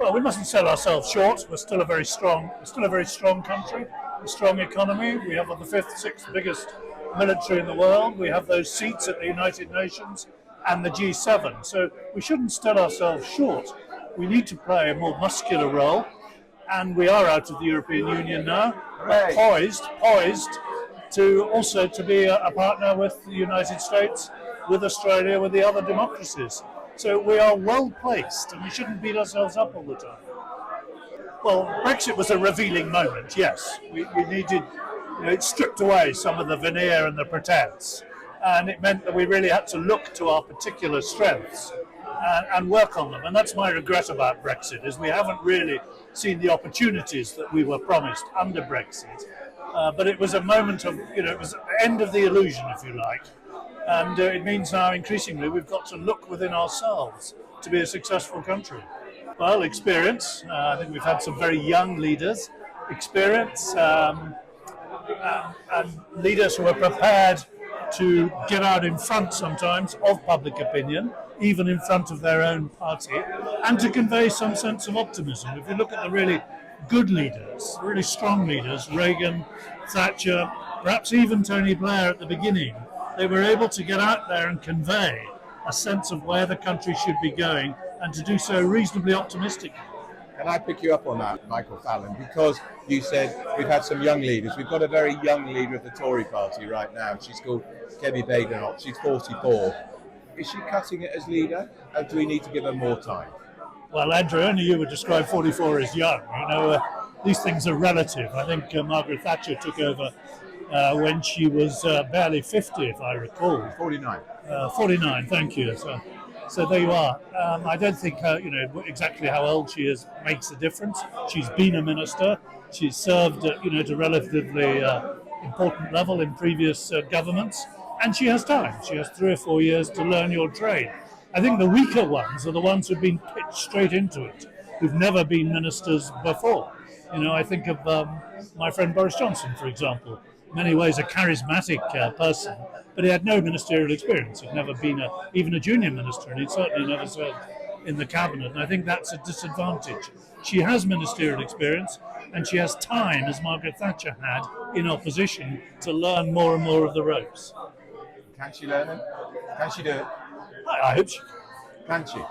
Well, we mustn't sell ourselves short. We're still a very strong country, a strong economy. We have the fifth, sixth biggest military in the world. We have those seats at the United Nations and the G7. So we shouldn't sell ourselves short. We need to play a more muscular role, and we are out of the European Union now, but poised to be a partner with the United States, with Australia, with the other democracies. So we are well placed, and we shouldn't beat ourselves up all the time. Well, Brexit was a revealing moment, yes. We needed, it stripped away some of the veneer and the pretense, and it meant that we really had to look to our particular strengths and work on them. And that's my regret about Brexit, is we haven't really seen the opportunities that we were promised under Brexit. But it was a moment of, it was the end of the illusion, if you like. And it means now increasingly we've got to look within ourselves to be a successful country. Well, experience. I think we've had some very young leaders. Experience and leaders who are prepared to get out in front sometimes of public opinion, even in front of their own party, and to convey some sense of optimism. If you look at the really good leaders, really strong leaders, Reagan, Thatcher, perhaps even Tony Blair at the beginning, they were able to get out there and convey a sense of where the country should be going, and to do so reasonably optimistically. Can I pick you up on that, Michael Fallon? Because you said we've had some young leaders. We've got a very young leader of the Tory party right now. She's called Kemi Badenoch. She's 44. Is she cutting it as leader, and do we need to give her more time? Well, Andrew, only you would describe 44 as young. These things are relative. I think Margaret Thatcher took over when she was barely 50, if I recall. 49. 49, thank you. So there you are. I don't think exactly how old she is makes a difference. She's been a minister. She's served at a relatively important level in previous governments, and she has time. She has 3 or 4 years to learn your trade. I think the weaker ones are the ones who've been pitched straight into it, who've never been ministers before. I think of my friend Boris Johnson, for example. In many ways a charismatic person, but he had no ministerial experience. He'd never been even a junior minister, and he'd certainly never served in the cabinet. And I think that's a disadvantage. She has ministerial experience, and she has time, as Margaret Thatcher had, in opposition, to learn more and more of the ropes. Can she learn it? Can she do it? I hope she can. Can she?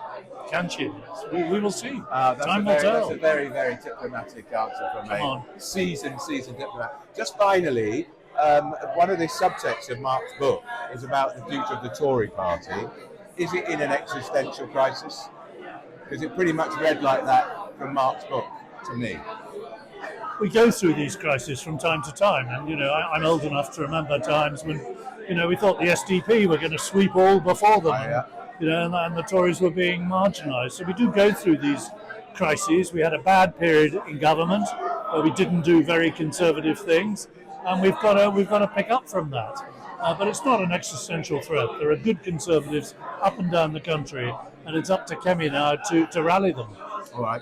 Can she? We will see. Time will tell. That's a very, very diplomatic answer from a seasoned diplomat. Just finally, one of the subtexts of Mark's book is about the future of the Tory party. Is it in an existential crisis? Because it pretty much read like that from Mark's book to me. We go through these crises from time to time, and I'm old enough to remember times when we thought the SDP were going to sweep all before them. And the Tories were being marginalised. So we do go through these crises. We had a bad period in government where we didn't do very conservative things, and we've got to pick up from that. But it's not an existential threat. There are good Conservatives up and down the country, and it's up to Kemi now to rally them. All right.